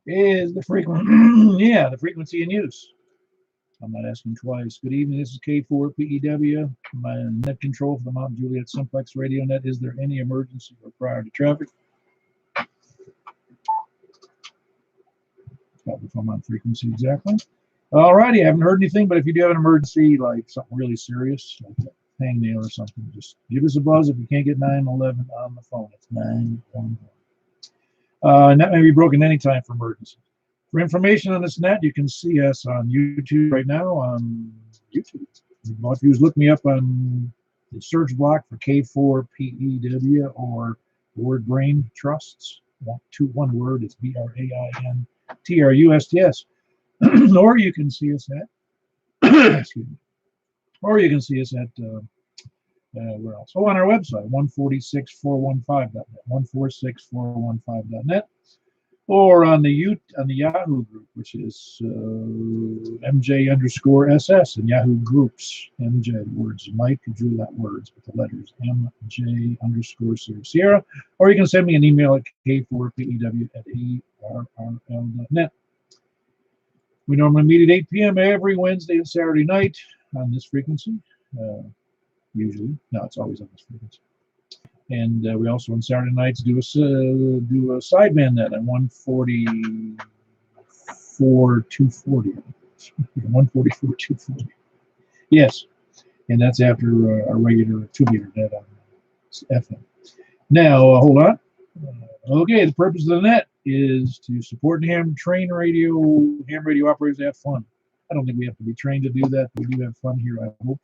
is the yeah, the frequency in use. I'm not asking twice. Good evening. This is K4PEW. My net control for the Mount Juliet Simplex radio net. Is there any emergency or priority traffic? Got the phone on frequency exactly. All righty. I haven't heard anything, but if you do have an emergency, like something really serious, like a hangnail or something, just give us a buzz. If you can't get 911 on the phone, it's 911. Net may be broken anytime for emergency. For information on this net, you can see us on YouTube right now on YouTube. All you do is look me up on the search block for K4PEW or the word Brain Trusts. One word, it's BRAINTRUSTS. Or you can see us at, excuse me, or you can see us at, where else? Oh, on our website, 146415.net, 146415.net. Or on the Yahoo group, which is MJ_SS and Yahoo groups. MJ words, Mike, Juliet words with the letters MJ_Sierra. Or you can send me an email at K4PEW@ARRL.net. We normally meet at 8 p.m. every Wednesday and Saturday night on this frequency. Usually, no, it's always on this frequency. And we also on Saturday nights do a sideband net at 144,240. 144,240. Yes, and that's after our regular 2-meter net on FM. Now, hold on. Okay, the purpose of the net is to support ham radio operators to have fun. I don't think we have to be trained to do that. We do have fun here, I hope.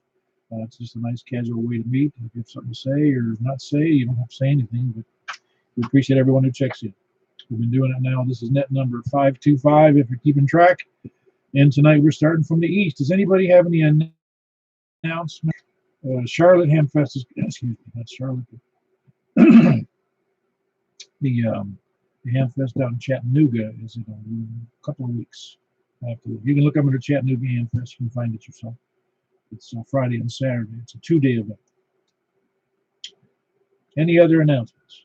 It's just a nice casual way to meet. If you have something to say or not say, you don't have to say anything, but we appreciate everyone who checks in. We've been doing it now. This is net number 525 if you're keeping track. And tonight we're starting from the east. Does anybody have any announcements? Charlotte Hamfest is, excuse me, that's Charlotte. the Hamfest out in Chattanooga is in a couple of weeks. You can look up under Chattanooga Hamfest. You can find it yourself. It's on Friday and Saturday. It's a 2-day event. Any other announcements?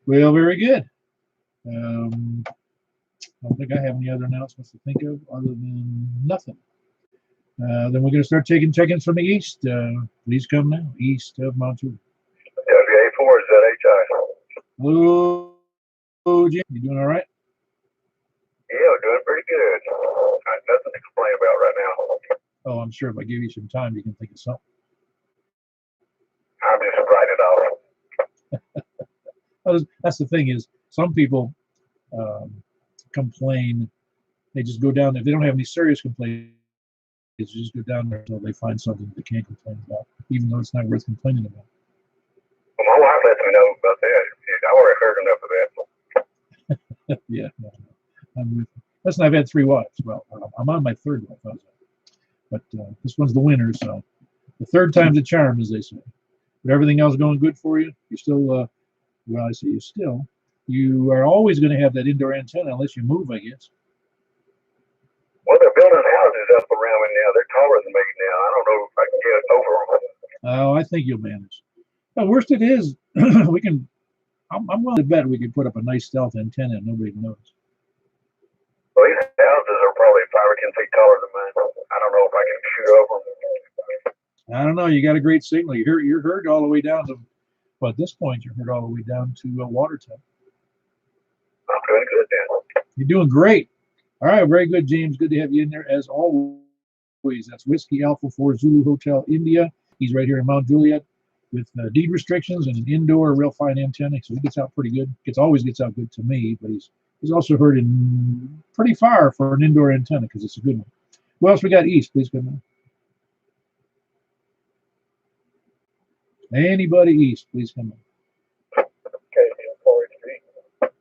Well, very good. I don't think I have any other announcements to think of other than nothing. Then we're going to start taking check-ins from the east. Please come now, east of Mount Juliet. WA4ZHI. Hello, Jim. You doing all right? Yeah, we're doing pretty good. Nothing to complain about right now. Oh, I'm sure if I give you some time, you can think of something. I'm just writing it off. That's the thing is, some people complain. They just go down there. If they don't have any serious complaints, they just go down there until they find something they can't complain about, even though it's not worth complaining about. Well, my wife lets me know about that. I already heard enough of that. Yeah, no, I'm with you. Listen, I've had 3 wives. Well, I'm on my 3rd wife, but this one's the winner, so the 3rd time's a charm, as they say. But everything else going good for you? You're still, well, I say you are always going to have that indoor antenna unless you move, I guess. Well, they're building houses up around me now. They're taller than me now. I don't know if I can get over them. Oh, I think you'll manage. The worst it is, we can. I'm willing to bet we could put up a nice stealth antenna and nobody knows. Well, these houses are probably 5 or 10 feet taller than mine. I don't know if I can shoot over them. I don't know. You got a great signal. You're heard all the way down to, well, at this point, you're heard all the way down to Watertown. I'm doing good now. You're doing great. All right, very good, James. Good to have you in there as always. That's Whiskey Alpha 4 Zulu Hotel India. He's right here in Mount Juliet with deed restrictions and an indoor real fine antenna, so he gets out pretty good. Always gets out good to me, but he's also heard in pretty far for an indoor antenna because it's a good one. Who else we got east? Please come on. Anybody east? Please come on.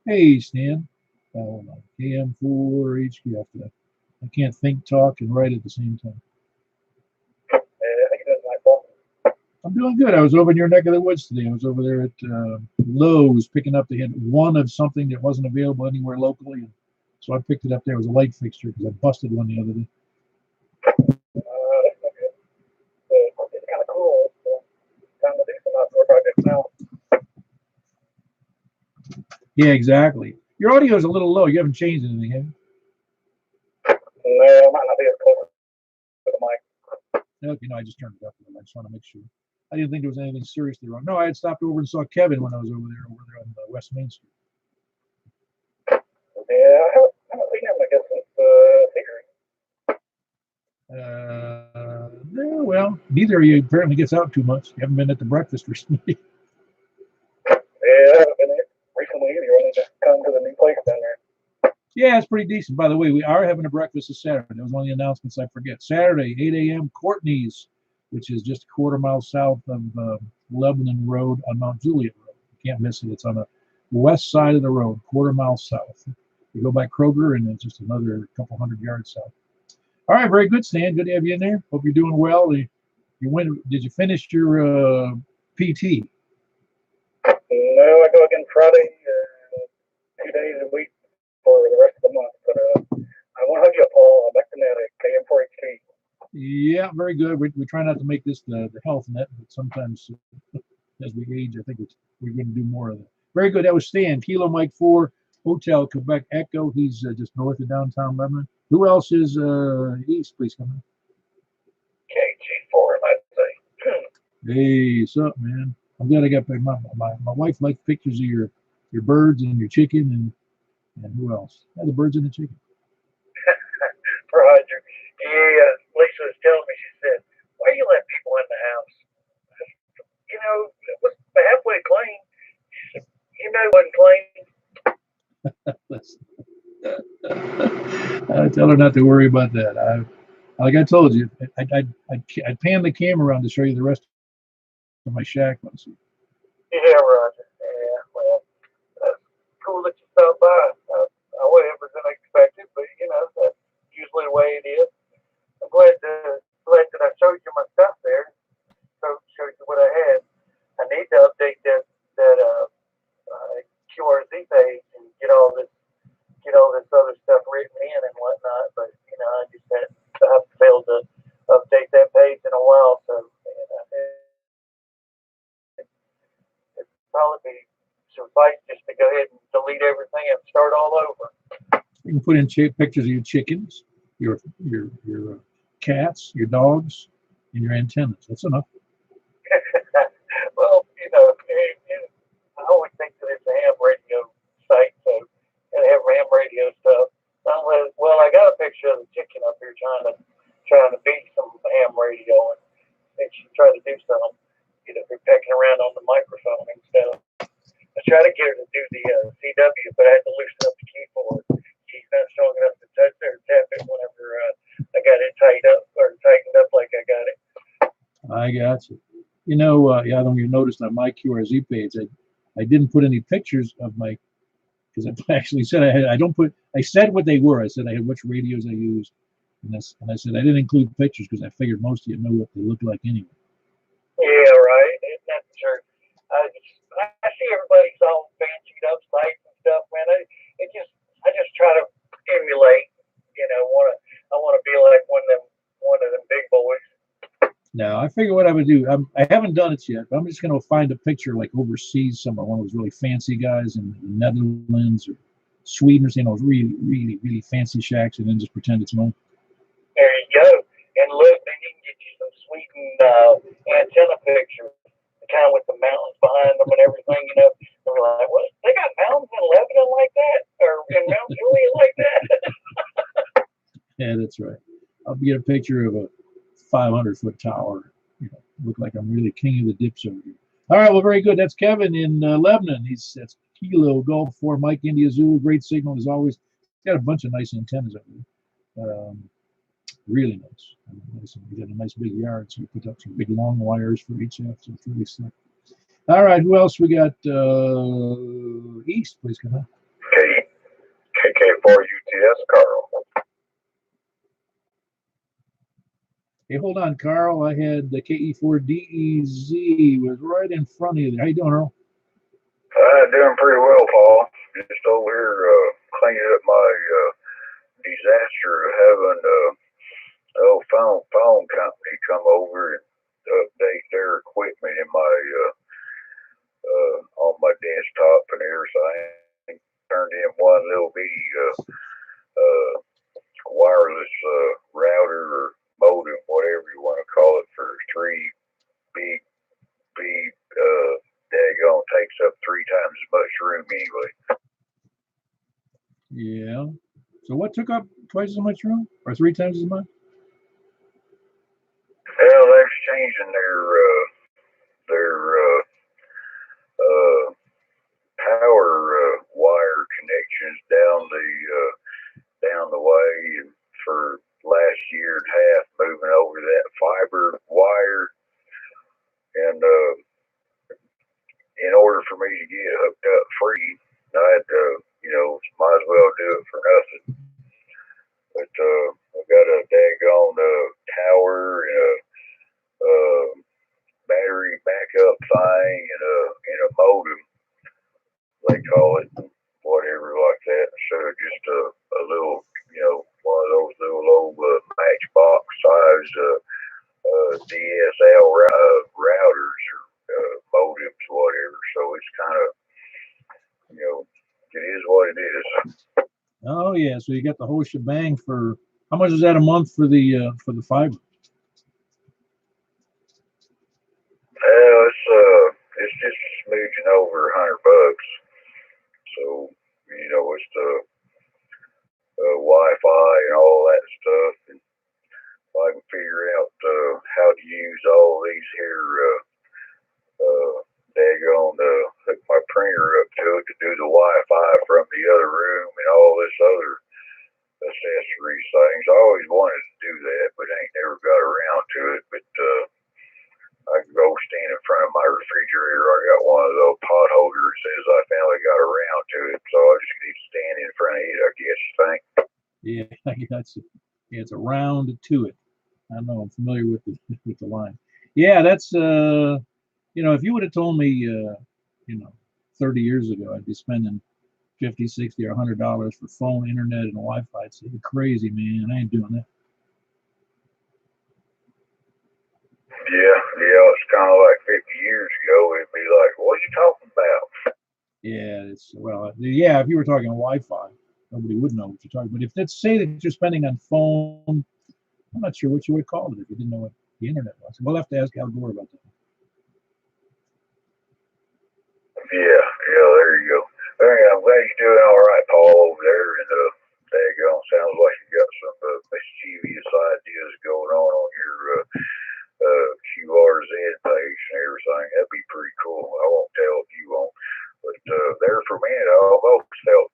Hey, Stan. Hold on. KM4HQ. I can't think, talk, and write at the same time. I'm doing good. I was over in your neck of the woods today. I was over there at Lowe's picking up the one of something that wasn't available anywhere locally. And so I picked it up there. It was a light fixture because I busted one the other day. It's kind of cool. Time to do some outdoor projects now. Yeah, exactly. Your audio is a little low. You haven't changed anything, have you? No, I might not be as close to the mic. Okay, no, I just turned it up a little. I just want to make sure. I didn't think there was anything seriously wrong. No, I had stopped over and saw Kevin when I was over there on West Main Street. Yeah, I haven't seen him, I guess, since Yeah, well, neither of you apparently gets out too much. You haven't been at the breakfast recently. Yeah, I haven't been there recently either. I need to come to the new place down there. Yeah, it's pretty decent. By the way, we are having a breakfast this Saturday. That was one of the announcements I forget. Saturday, 8 a.m., Courtney's, which is just a quarter mile south of Lebanon Road on Mount Juliet Road. You can't miss it. It's on the west side of the road, quarter mile south. You go by Kroger, and it's just another couple hundred yards south. All right, very good, Stan. Good to have you in there. Hope you're doing well. You went. Did you finish your PT? No, I go again Friday, 2 days a week for the rest of the month. But I want to hug you up, Paul. I'm back to net at KM4HT. Yeah, very good. We try not to make this the health net, but sometimes as we age, I think we're going to do more of that. Very good. That was Stan, Kilo Mike 4, Hotel Quebec Echo. He's just north of downtown Lebanon. Who else is east? Please come in. KG4, I'd say. Hey, what's up, man? I'm glad I got my wife likes pictures of your birds and your chicken and who else? Yeah, the birds and the chicken. Roger. Yeah, Lisa was telling me, she said, why do you let people in the house? You know, it was halfway clean. She said, you know, it wasn't clean. I tell her not to worry about that. Like I told you, I'd pan the camera around to show you the rest of my shack once. Yeah, Roger. Yeah, well, that's cool that you stopped by. I wasn't unexpected, but, you know, that's usually the way it is. I'm glad that I showed you my stuff there. Showed you what I had. I need to update that QRZ page and get all this other stuff written in and whatnot. But you know, I haven't failed to update that page in a while. So it'd probably be suffice just to go ahead and delete everything and start all over. You can put in pictures of your chickens, your cats, your dogs, and your antennas. That's enough. Well, you know, I always think that it's a ham radio site, so gotta have ham radio stuff. Well, I got a picture of the chicken up here trying to beat some ham radio, and she tried to do some, you know, they're pecking around on the microphone and stuff. I tried to get her to do the CW, but I had to loosen up the keyboard. She's not strong enough to touch it or tap it whenever I got it tightened up like I got it. I got you. You know, yeah, I don't even notice on my QRZ page, I didn't put any pictures of my, because I actually said I said what they were. I said I had which radios I used, and I said I didn't include pictures because I figured most of you know what they look like anyway. Yeah, right. Isn't that true? I see everybody's all fancied up sites and stuff, man. I just try to emulate. You know, I want to be like one of them big boys. Now, I figure what I would do. I haven't done it yet, but I'm just going to find a picture like overseas somewhere, one of those really fancy guys in the Netherlands or Sweden or really, really, really fancy shacks, and then just pretend it's mine. There you go. And look, then you can get you some Sweden antenna pictures, kind of with the mountains behind them and everything. You know, and we're like, what? They got mountains in Lebanon like that, or in Mount Juliet like that? Yeah, that's right. I'll get a picture of a 500-foot tower. You know, look like I'm really king of the dips over here. All right, well, very good. That's Kevin in Lebanon. That's Kilo Golf 4 Mike India Zulu. Great signal as always. He's got a bunch of nice antennas over there. Really nice. We got a nice big yard, so we put up some big long wires for HF, so it's really slick. All right, who else we got? East, please come on. KK4UTS, Carl. Hey, hold on, Carl. I had the KE4DEZ was right in front of you there. How you doing, Earl? Doing pretty well, Paul. Just over here cleaning up my disaster of having phone company come over and update their equipment in my on my desktop and everything. 3 times as much room anyway. Yeah. So what took up twice as much room, or 3 times as much? Well, they're changing their power wire connections down the way, and for last year and a half moving over that fiber wire, and in order for me to get hooked up free, I had to, might as well do it for nothing. But I got a daggone tower and a battery backup thing and a modem, they call it, whatever like that, instead of just a little, one of those little old matchbox size DSL routers or modems, whatever. So it's kind of, it is what it is. Oh yeah, so you got the whole shebang for how much is that a month for the fiber? Well, it's just smooching over $100. So it's the Wi-Fi and all that stuff, and I can figure out how to use all these here daggone hook my printer up to it to do the Wi-Fi from the other room and all this other accessories things. I always wanted to do that, but I ain't never got around to it. But I can go stand in front of my refrigerator. I got one of those pot holders. Says I finally got around to it, so I just need to stand in front of it, I guess. Think. Yeah, it's a round to it. I know, I'm familiar with the line. Yeah, that's if you would have told me 30 years ago I'd be spending 50, 60, or $100 for phone, internet, and Wi-Fi, I'd say, you're crazy, man. I ain't doing that. Yeah, it's kind of like 50 years ago. It'd be like, what are you talking about? Yeah, if you were talking Wi-Fi, nobody would know what you're talking about. But if let's say that you're spending on phone, I'm not sure what you would call it if you didn't know what the internet was. We'll have to ask Al Gore about that. Yeah, there you go. I'm glad you're doing all right, Paul, over there. And daggone, sounds like you got some mischievous ideas going on your QRZ page and everything. That'd be pretty cool. I won't tell if you won't. But there for a minute, I almost felt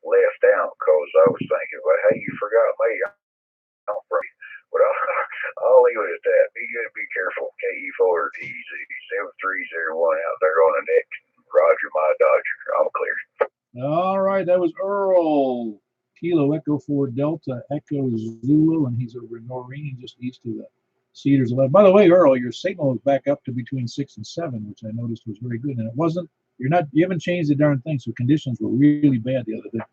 left out because I was thinking, well, hey, you forgot me. I'm from you. But I'll leave it at that. Be good, be careful. KE4 DZ 7301 out there on the neck. Roger, my Dodger. I'm clear. All right, that was Earl. Kilo Echo 4 Delta Echo Zulu, and he's over in Noreen, just east of the Cedars 11. By the way, Earl, your signal is back up to between 6 and 7, which I noticed was very good. And it wasn't, you haven't changed the darn thing, so conditions were really bad the other day.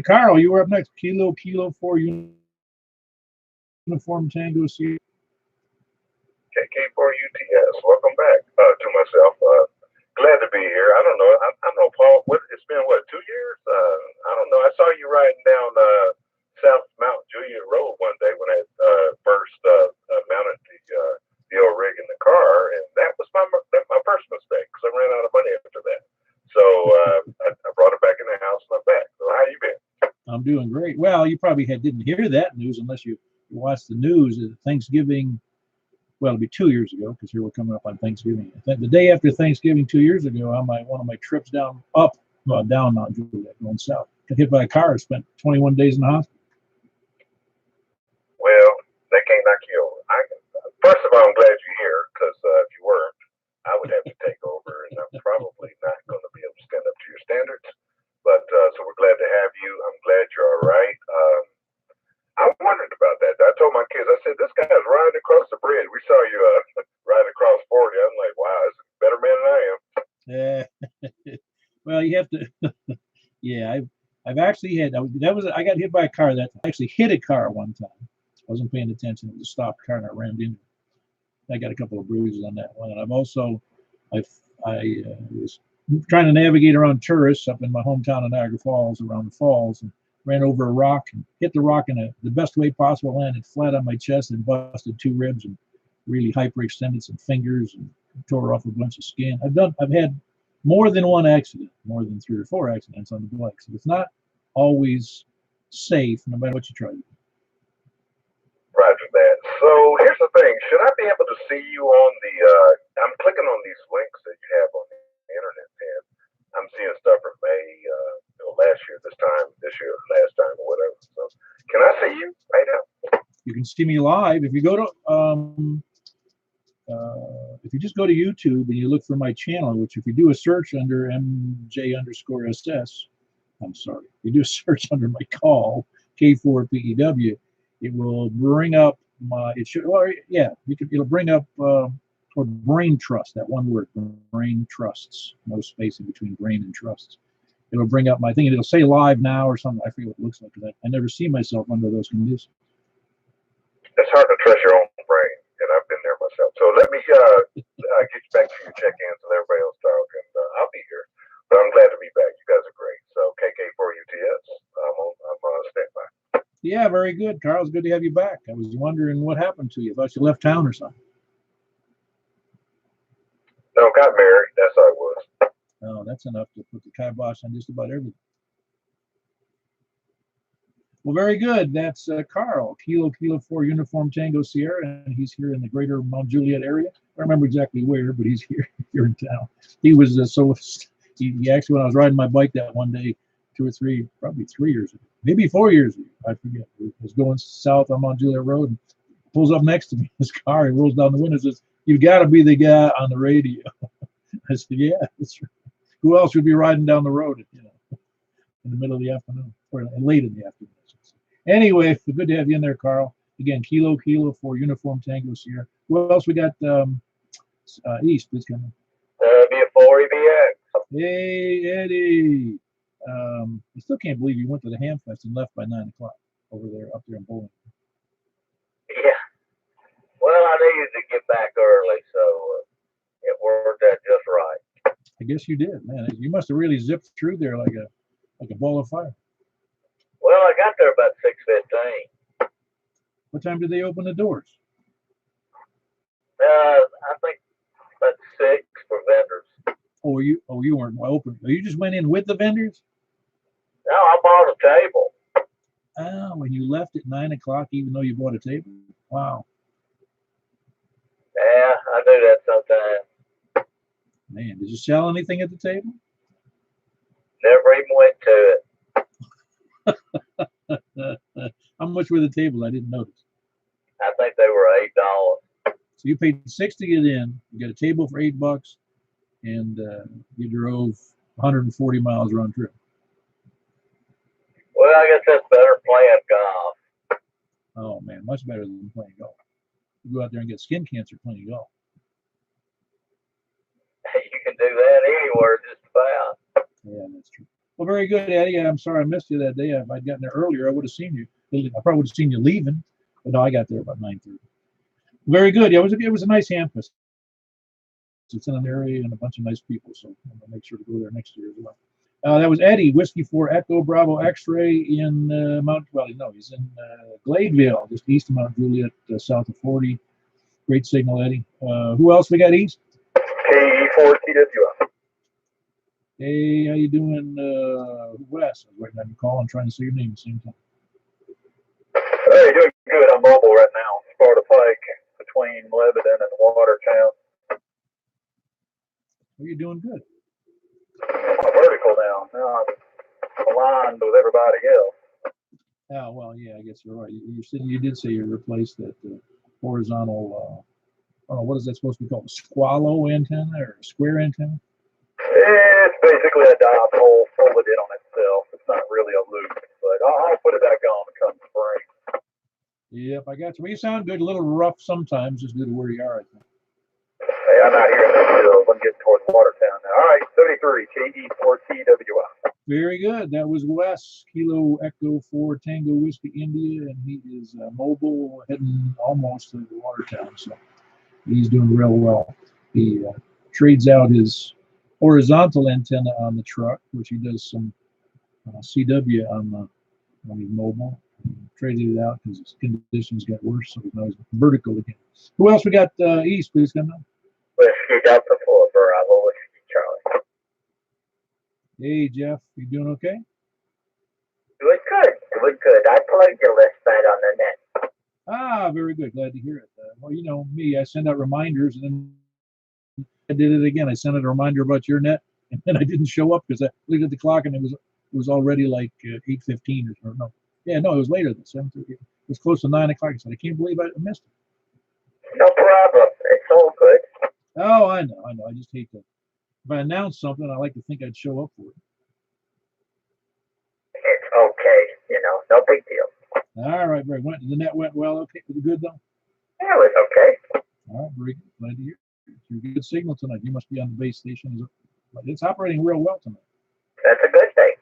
Carl, you were up next. Kilo 4 Uniform Tango Sierra. KK4 UTS. Welcome back to myself. Glad to be here. I don't know. I know, Paul. It's been 2 years? I don't know. I saw you riding down South Mount Juliet Road one day when I first mounted the old rig in the car, and that was my first mistake because I ran out of money after that. So I brought it back in the house and I'm back. So how you been? I'm doing great. Well, you probably didn't hear that news unless you watched the news. Thanksgiving. Well, it'll be 2 years ago because here we're coming up on Thanksgiving. The day after Thanksgiving 2 years ago, on one of my trips down Mount Juliet, going south, got hit by a car. Spent 21 days in the hospital. Well, they can't knock you over. First of all, I'm glad you're here because if you weren't, I would have to take over, and I'm probably not going to be able to stand up to your standards. But so we're glad to have you. I'm glad you're all right. I wondered about that. I told my kids, I said, this guy's riding across the bridge. We saw you riding across 40. I'm like, wow, this is a better man than I am. Yeah. Well, you have to. Yeah, I've actually had I got hit by a car that I actually hit a car one time. I wasn't paying attention. It was a stopped car and I rammed into it. I got a couple of bruises on that one. And I've also I was trying to navigate around tourists up in my hometown of Niagara Falls, around the falls, and ran over a rock and hit the rock in the best way possible, landed flat on my chest and busted 2 ribs and really hyperextended some fingers and tore off a bunch of skin. I've had more than one accident, more than 3 or 4 accidents on the bike. So it's not always safe, no matter what you try to do. Roger that. So here's the thing. Should I be able to see you on the, I'm clicking on these links that you have on the internet, and I'm seeing stuff from May, last year, this year, last time, or whatever. So can I see you right now? You can see me live if you go to if you just go to YouTube and you look for my channel, which if you do a search under MJ_SS, I'm sorry, if you do a search under my call, K4PEW, it will bring up my, it should, well, yeah, it'll bring up, or brain trust, that one word, brain trusts, no space in between brain and trusts. It'll bring up my thing and it'll say live now or something. I forget what it looks like, because I never see myself under those conditions. It's hard to trust your own brain, and I've been there myself. So let me get you back to your check-ins and everybody else talk, and I'll be here. But I'm glad to be back. You guys are great. So KK4UTS, I'm on standby. Yeah, very good, Carl. It's good to have you back. I was wondering what happened to you. I thought you left town or something. No, got married. That's how it was. Oh, that's enough to put the kibosh on just about everything. Well, very good. That's Carl, Kilo 4 Uniform Tango Sierra, and he's here in the greater Mount Juliet area. I don't remember exactly where, but he's here in town. He was he actually, when I was riding my bike that one day, 2 or 3, probably 3 years ago, maybe 4 years ago, I forget. He was going south on Mount Juliet Road and pulls up next to me in his car. He rolls down the window and says, "You've got to be the guy on the radio." I said, "Yeah, that's right. Who else would be riding down the road, in the middle of the afternoon or late in the afternoon?" Anyway, good to have you in there, Carl. Again, Kilo 4 Uniform Tango Sierra. What else we got? East, please come in. Be a 4EBX. Hey, Eddie. I still can't believe you went to the Ham Fest and left by 9 o'clock up there in Bowling. Yeah. Well, I needed to get back early, so it worked out just right. I guess you did, man. You must have really zipped through there like a ball of fire. Well, I got there about 6:15. What time did they open the doors? I think about 6 for vendors. Oh, you weren't open. You just went in with the vendors? No, I bought a table. Oh, and you left at 9 o'clock even though you bought a table? Wow. Yeah, I do that sometimes. Man, did you sell anything at the table? Never even went to it. How much were the tables? I didn't notice. I think they were $8. So you paid $6 to get in. You got a table for $8, and you drove 140 miles round trip. Well, I guess that's better playing golf. Oh man, much better than playing golf. You go out there and get skin cancer playing golf. You can do that anywhere, just about. Yeah, that's true. Well, very good, Eddie. I'm sorry I missed you that day. If I'd gotten there earlier, I would have seen you. I probably would have seen you leaving, but no, I got there about 9:30. Very good. Yeah, it was a nice campus. It's in an area and a bunch of nice people, so I'm gonna make sure to go there next year as well. That was Eddie, Whiskey 4 Echo Bravo X-Ray in he's in Gladeville, just east of Mount Juliet, south of 40. Great signal, Eddie. Who else we got east? KE4TWI. Hey, how you doing, Wes? I was writing down your call and trying to say your name at the same time. Hey, doing good. I'm mobile right now. Sparta Pike between Lebanon and Watertown. Well, you're doing good. I'm vertical now. Now I'm aligned with everybody else. Oh, well, yeah, I guess you're right. You did say you replaced that horizontal, what is that supposed to be called? A squallow antenna or a square antenna? It's basically a dipole folded in on itself. It's not really a loop, but I'll put it back on come spring. Yep, I got you. Well, you sound good. A little rough sometimes, just due to where you are, I think. Hey, I'm not hearing that still. I'm getting towards Watertown now. All right, 73, KE4TWI. Very good. That was Wes, Kilo Echo 4 Tango Whiskey India, and he is mobile, heading almost to Watertown, so he's doing real well. He trades out his horizontal antenna on the truck, which he does some CW when he's mobile. He traded it out because his conditions got worse, so now he's vertical again. Who else we got east? Please come on. Whiskey Delta 4 Bravo Whiskey Charlie. Hey, Jeff, you doing okay? Doing good, doing good. I plugged you last night on the net. Ah, very good. Glad to hear it. Well, you know me, I send out reminders, and then I did it again. I sent out a reminder about your net, and then I didn't show up because I looked at the clock and it was already like 8:15 or no. Yeah, no, it was later than 7:30. It was close to 9 o'clock. I said, I can't believe I missed it. No problem. It's all good. Oh, I know. I just hate to. If I announce something, I like to think I'd show up for it. It's okay. No big deal. All right, very went the net went well. Okay, was it good though? Yeah, it was okay. All right, very good. Glad to hear. It's a good signal tonight. You must be on the base station. It's operating real well tonight. That's a good thing.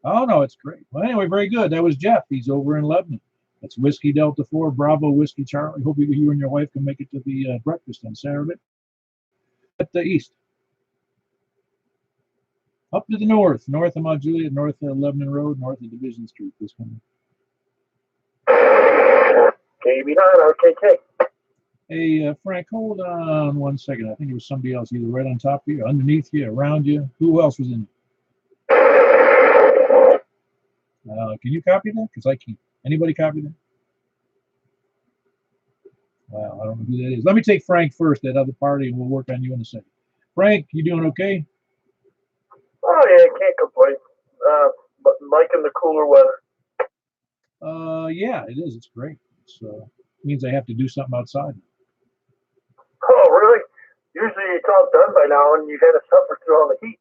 Oh no, it's great. Well, anyway, very good. That was Jeff. He's over in Lebanon. That's Whiskey Delta 4 Bravo Whiskey Charlie. Hope you and your wife can make it to the breakfast on Saturday. At the east, up to the north of Mount Juliet, north of Lebanon Road, north of Division Street. This one. KB9 RKK. Hey, Frank, hold on 1 second. I think it was somebody else, either right on top of you, underneath you, around you. Who else was in it? Can you copy that? Because I can't. Anybody copy that? Wow, I don't know who that is. Let me take Frank first, that other party, and we'll work on you in a second. Frank, you doing okay? Oh, yeah, can't complain. But liking the cooler weather. Yeah, it is. It's great. It means I have to do something outside. Oh, really? Usually it's all done by now and you've had to suffer through all the heat.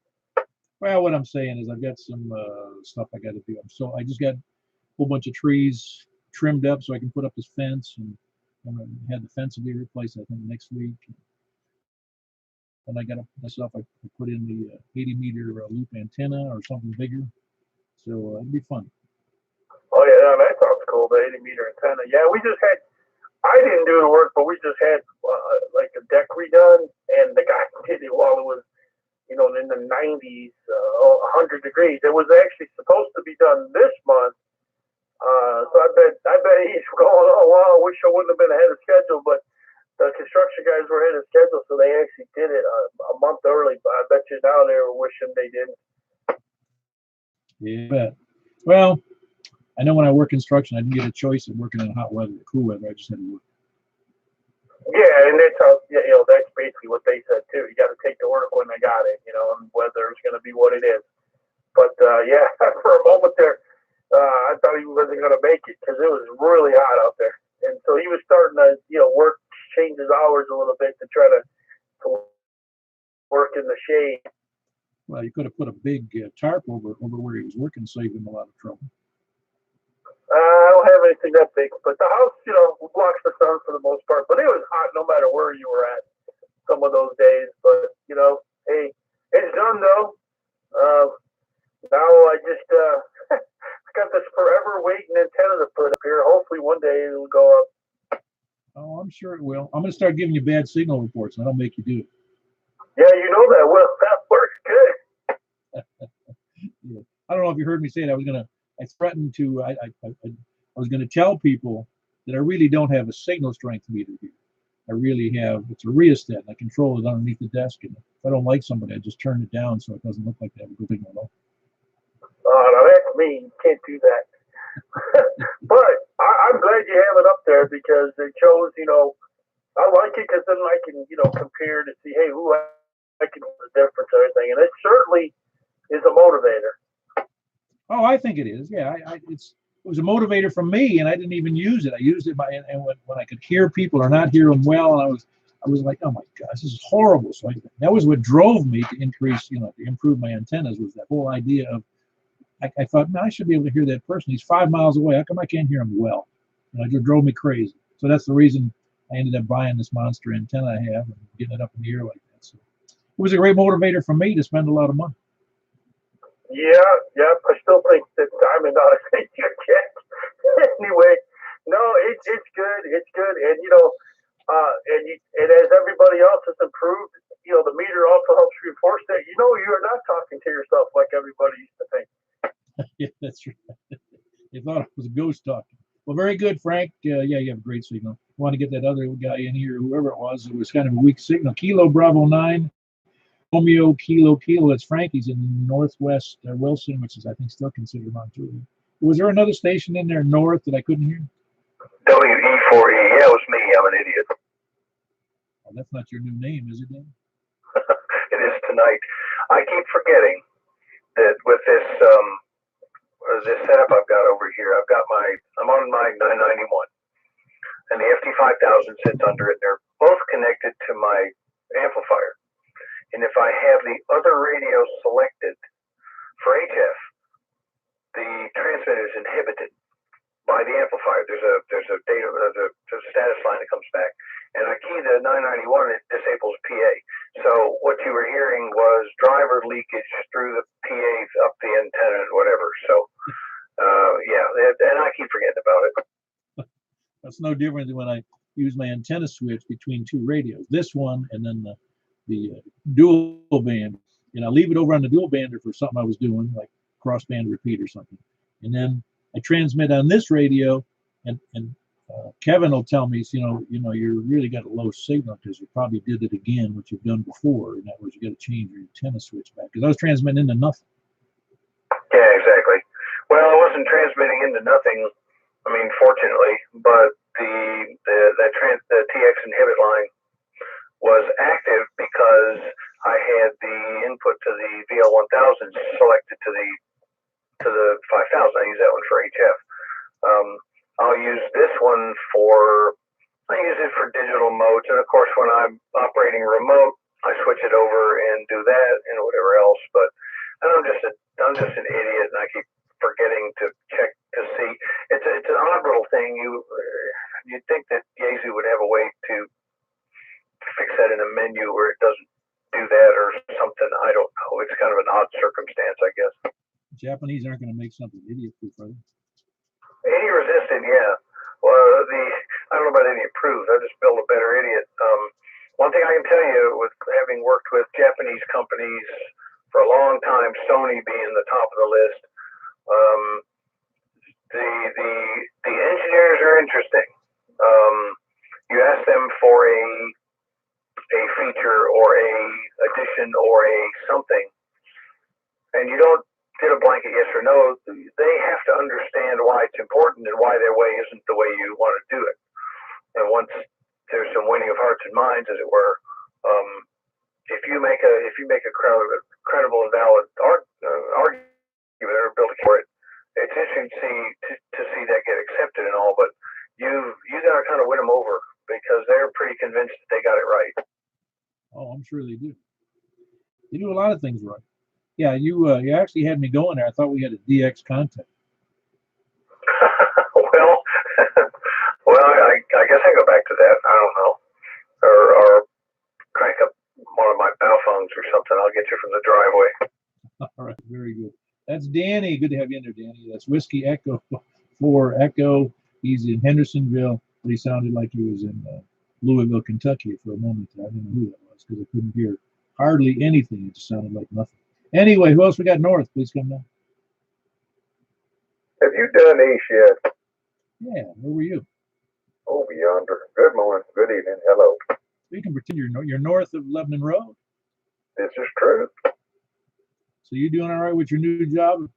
Well, what I'm saying is I've got some stuff I got to do. So I just got a whole bunch of trees trimmed up so I can put up this fence, and had the fence will be replaced, I think, next week. And I got myself, I put in the 80-meter loop antenna or something bigger. So it'll be fun. Oh, yeah, that sounds cool, the 80-meter antenna. Yeah, I didn't do the work, but we just had like a deck redone, and the guy did it while it was, in the 90s, 100 degrees. It was actually supposed to be done this month. So I bet he's going, oh, wow, I wish I wouldn't have been ahead of schedule, but the construction guys were ahead of schedule, so they actually did it a month early. But I bet you now they were wishing they didn't. Yeah. Well, I know when I work construction, I didn't get a choice of working in hot weather or cool weather. I just had to work. Yeah, and that's how, that's basically what they said too. You got to take the work when they got it, and whether it's going to be what it is. But yeah, for a moment there, I thought he wasn't going to make it because it was really hot out there, and so he was starting to, change his hours a little bit to try to work in the shade. Well, you could have put a big tarp over where he was working, saved him a lot of trouble. I don't have anything that big, but the house, blocks the sun for the most part. But it was hot no matter where you were at some of those days. But, hey, it's done though. Now I just got this forever waiting antenna to put up here. Hopefully one day it'll go up. Oh, I'm sure it will. I'm going to start giving you bad signal reports, and I'll make you do it. Yeah, you know that. Well, that works good. Yeah. I don't know if you heard me say it. I threatened to, I was going to tell people that I really don't have a signal strength meter here. I really have, it's a rheostat, and I control it underneath the desk. And if I don't like somebody, I just turn it down so it doesn't look like they have a good signal at all. Now that's me. You can't do that. But I'm glad you have it up there because it shows, I like it because then I can, compare to see, hey, who I can know the difference and everything. And it certainly is a motivator. Oh, I think it is. Yeah, it was a motivator for me, and I didn't even use it. I used it and when I could hear people or not hear them well, and I was like, oh my gosh, this is horrible. So that was what drove me to increase, to improve my antennas, was that whole idea of, I thought, man, I should be able to hear that person. He's 5 miles away. How come I can't hear him well? It just drove me crazy. So that's the reason I ended up buying this monster antenna I have and getting it up in the air like that. So it was a great motivator for me to spend a lot of money. Yeah. I still think that Diamond ought to take your check. Anyway, no, it's good. It's good. And, and as everybody else has improved, the meter also helps reinforce that, you're not talking to yourself like everybody used to think. Yeah, that's right. They thought it was a ghost talking. Well, very good, Frank. Yeah, you have a great signal. I want to get that other guy in here, whoever it was. It was kind of a weak signal. Kilo Bravo 9, Romeo Kilo Kilo. That's Frankie's in Northwest Wilson, which is, I think, still considered Montgomery. Was there another station in there north that I couldn't hear? WE4E. Yeah, it was me. I'm an idiot. Oh, that's not your new name, is it, Dan? It is tonight. I keep forgetting that with this setup I've got over here, I'm on my 991, and the FT5000 sits under it. They're both connected to my amplifier, and if I have the other radio selected for HF, the transmitter is inhibited by the amplifier. There's a status line that comes back, and I key the 991, it disables PA. So what you were hearing was driver leakage through the PAs up the antenna and whatever. So and I keep forgetting about it. That's no different than when I use my antenna switch between two radios. This one and then the dual band, and I leave it over on the dual bander for something I was doing, like crossband repeat or something, and then I transmit on this radio, and Kevin will tell me, you really got a low signal because you probably did it again, what you've done before. In other words, you got to change your antenna switch back, because I was transmitting into nothing. Yeah, exactly. Well, I wasn't transmitting into nothing. I mean, fortunately, but the TX inhibit line was active because I had the input to the VL1000 selected to the 5000. I use that one for HF. I'll use this one I use it for digital modes, and of course, when I'm operating remote, I switch it over and do that and whatever else. But I'm just an idiot, and I keep forgetting to check to see. It's an odd little thing. You'd think that Yaesu would have a way to fix that in a menu where it doesn't do that or something. I don't know. It's kind of an odd circumstance, I guess. Japanese aren't going to make something idiot-proof, are they? Idiot resistant, yeah. Well, I don't know about idiot proof. I just build a better idiot. One thing I can tell you, with having worked with Japanese companies for a long time, Sony being the top of the list, the engineers are interesting. You ask them for a feature or a addition or a something, and you don't get a blanket yes or no. They have to understand why it's important and why their way isn't the way you want to do it. And once there's some winning of hearts and minds, as it were, if you make a credible and valid argument or build for it, it's interesting to see that get accepted and all. But you got to kind of win them over because they're pretty convinced that they got it right. Oh, I'm sure they do. They do a lot of things right. Yeah, you actually had me going there. I thought we had a DX contact. well, I guess I go back to that. I don't know, or crank up one of my Baofengs or something. I'll get you from the driveway. All right, very good. That's Danny. Good to have you in there, Danny. That's Whiskey Echo for Echo. He's in Hendersonville, but he sounded like he was in Louisville, Kentucky for a moment. I didn't know who that was because I couldn't hear hardly anything. It just sounded like nothing. Anyway, who else we got north? Please come down. Have you done east yet? Yeah, where were you? Over yonder. Good morning. Good evening. Hello. You can pretend you're north of Lebanon Road. This is true. So you doing all right with your new job?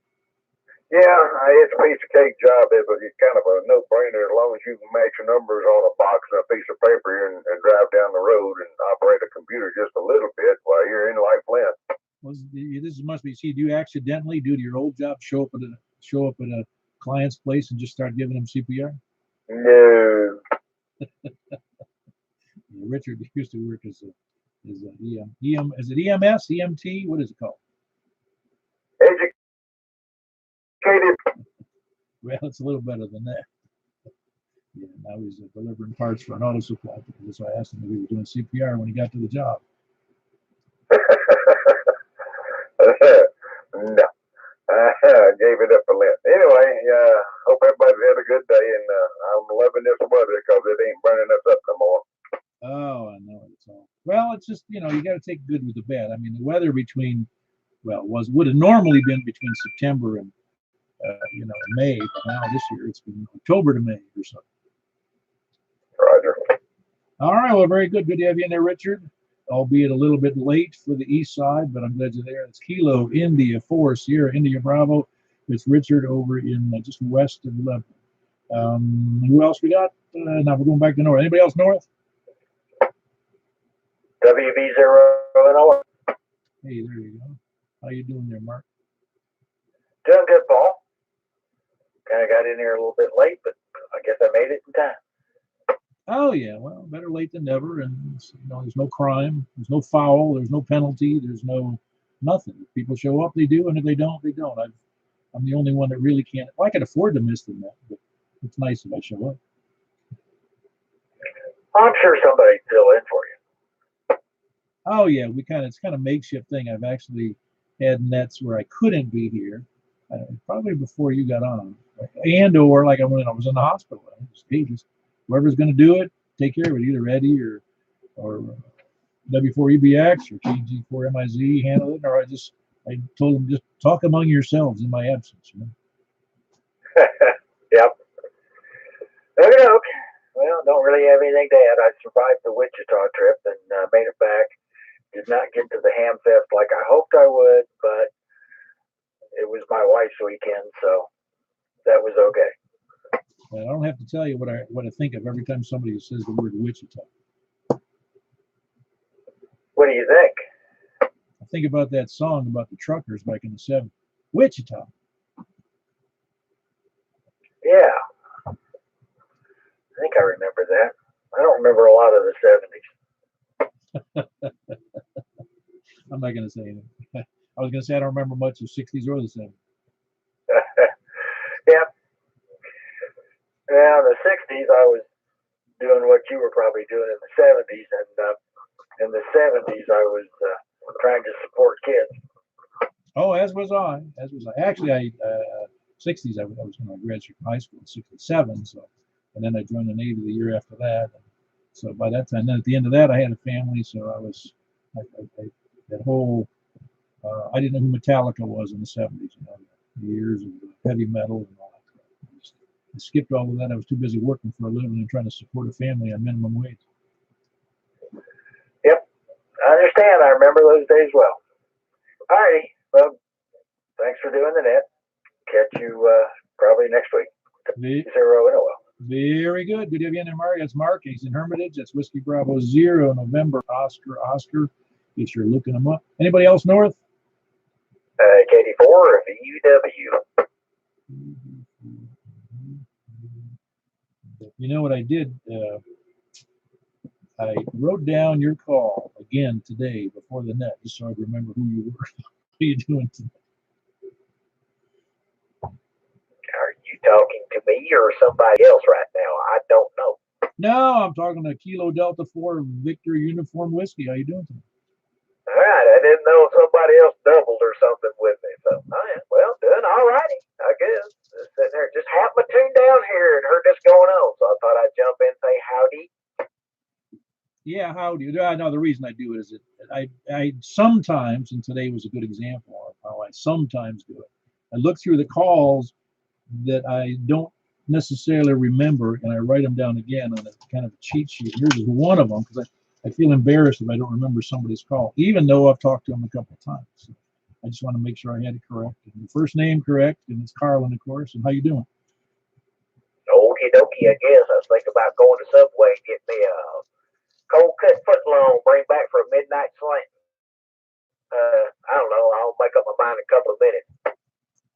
Yeah, it's a piece of cake job, but it's kind of a no-brainer as long as you can match your numbers on a box and a piece of paper and drive down the road and operate a computer just a little bit while you're in like Flint. Well, this must be. See, do you accidentally, due to your old job, show up at a client's place and just start giving them CPR? No. Richard used to work as EM. Is it EMS, EMT? What is it called? Educated. Well, it's a little better than that. Yeah, now he's delivering parts for an auto supply. That's why I asked him if he was doing CPR when he got to the job. No. I gave it up for Lent. Anyway, hope everybody had a good day, and I'm loving this weather because it ain't burning us up no more. Oh, I know it's all. Well, it's just, you got to take good with the bad. I mean, the weather would have normally been between September and May, but now this year it's been October to May or something. Roger. All right, well, very good. Good to have you in there, Richard. albeit a little bit late for the east side, but I'm glad you're there. It's Kilo India 4 Sierra India Bravo. It's Richard over in just west of Lebanon. Who else we got? Now we're going back to north. Anybody else north? WV0 Illinois. Hey, there you go. How you doing there, Mark? Doing good, Paul. Kind of got in here a little bit late, but I guess I made it in time. Oh yeah, well, better late than never. And there's no crime, there's no foul, there's no penalty, there's no nothing. If people show up, they do, and if they don't, they don't. I'm the only one that really can't. Well, I can afford to miss the net, but it's nice if I show up. I'm sure somebody's still in for you. Oh yeah, it's kind of makeshift thing. I've actually had nets where I couldn't be here, probably before you got on, and or like when I was in the hospital. Just whoever's going to do it, take care of it. Either Eddie or W4EBX or TG4MIZ handle it, or I told them just talk among yourselves in my absence. Yep. Okay. Well, don't really have anything to add. I survived the Wichita trip and made it back. Did not get to the Ham Fest like I hoped I would, but it was my wife's weekend, so that was okay. I don't have to tell you what I think of every time somebody says the word Wichita. What do you think? I think about that song about the truckers back in the 70s. Wichita. Yeah. I think I remember that. I don't remember a lot of the 70s. I'm not going to say anything. I was going to say I don't remember much of the 60s or the 70s. Yeah. Yeah, in the 60s, I was doing what you were probably doing in the 70s. And in the 70s, I was trying to support kids. Oh, as was I. Actually, 60s, I was when I graduated from high school in 67. So, and then I joined the Navy the year after that. So by that time, then at the end of that, I had a family. So that whole, I didn't know who Metallica was in the 70s. The years of heavy metal and all that. I skipped all of that. I was too busy working for a living and trying to support a family on minimum wage. Yep, I understand. I remember those days well. All righty. Well, thanks for doing the net. Catch you probably next week. 0 in a while. Very good. Good to have you in there, Mark. That's Mark. He's in Hermitage. That's Whiskey Bravo 0 November Oscar. If you're looking them up. Anybody else north? KD4 VUW. You know what I did? I wrote down your call again today before the net, just so I remember who you were. What are you doing today? Are you talking to me or somebody else right now? I don't know. No, I'm talking to Kilo Delta 4 Victor Uniform Whiskey. How you doing today? All right. I didn't know if somebody else doubled or something with me. So, well, doing all righty, I guess. Just sitting there, just happened to tune down here and heard this going on. So I thought I'd jump in and say howdy. Yeah, howdy. No, the reason I do it is that I sometimes, and today was a good example of how I sometimes do it. I look through the calls that I don't necessarily remember, and I write them down again on a kind of a cheat sheet. Here's one of them because I feel embarrassed if I don't remember somebody's call, even though I've talked to them a couple of times. So I just want to make sure I had it correct. And the first name correct, and it's Carlin, of course. And how you doing? Okie dokie, I guess. I was thinking about going to Subway and get me a cold cut foot long, bring back for a midnight slant. I don't know. I'll make up my mind in a couple of minutes.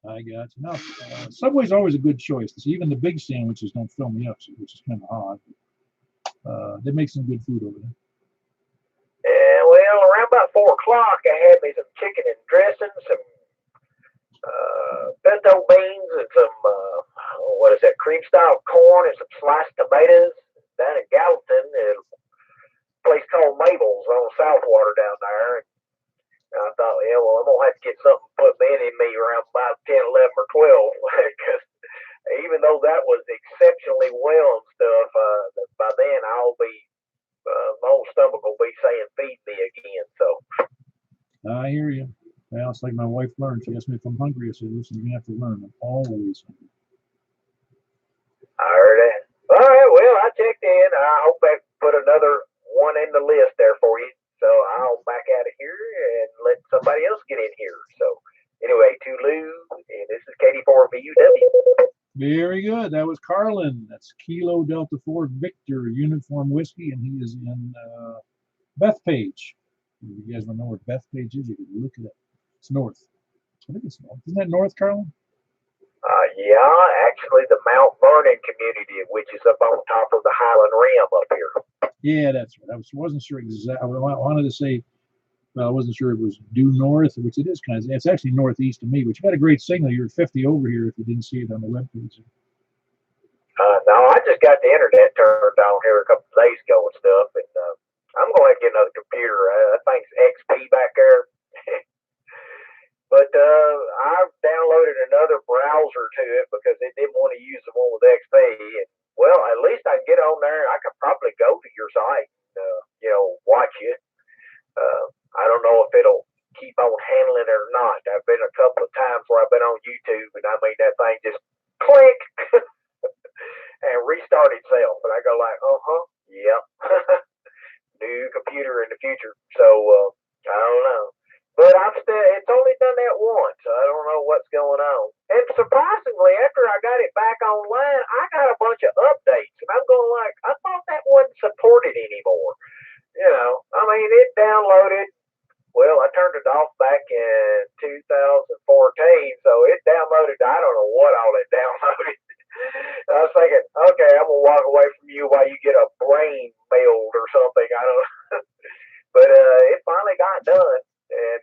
I got you. No, Subway's always a good choice. Even the big sandwiches don't fill me up, which is kind of odd. They make some good food over there. Yeah, well, around about 4 o'clock, I had me some chicken and dressing, some pinto beans, and some cream style corn, and some sliced tomatoes down in Gallatin, at a place called Mabel's on Southwater down there. And I thought, yeah, well, I'm gonna have to get something put in me around about 10, 11, or 12, because even though that was exceptionally well and stuff, by then I'll be my old stomach will be saying feed me again. So I hear you. Well, it's like my wife learned. She asked me if I'm hungry. I said, listen, you have to learn. I'm always hungry. I heard that. All right, well, I checked in. I hope I put another one in the list there for you. So I'll back out of here and let somebody else get in here. So anyway, Tulu, and this is Katie for VUW. Very good. That was Carlin. That's Kilo Delta 4 Victor Uniform Whiskey, and he is in Bethpage. If you guys want to know where Bethpage is, you can look it up. It's north. I think it's north. Isn't that north, Carlin? Yeah, actually the Mount Vernon community, which is up on top of the Highland Rim up here. Yeah, that's right. I wasn't sure exactly. I wanted to say, I wasn't sure it was due north, which it is kind of. It's actually northeast of me, but you got a great signal. You're 50 over here if you didn't see it on the webpage. No, I just got the internet turned on here a couple of days ago and stuff, and I'm going to get another computer. That thing's XP back there. But I've downloaded another browser to it because they didn't want to use the one with XP. And, well, at least I can get on there. I could probably go to your site, watch it. I don't know if it'll keep on handling it or not. I've been a couple of times where I've been on YouTube, and I mean that thing just click and restart itself, and I go like, yep, new computer in the future. So I don't know. But it's only done that once. I don't know what's going on. And surprisingly, after I got it back online, I got a bunch of updates. And I'm going like, I thought that wasn't supported anymore. I mean, it downloaded. Well, I turned it off back in 2014. So it downloaded, I don't know what all it downloaded. I was thinking, okay, I'm going to walk away from you while you get a brain meld or something. I don't know. But it finally got done. And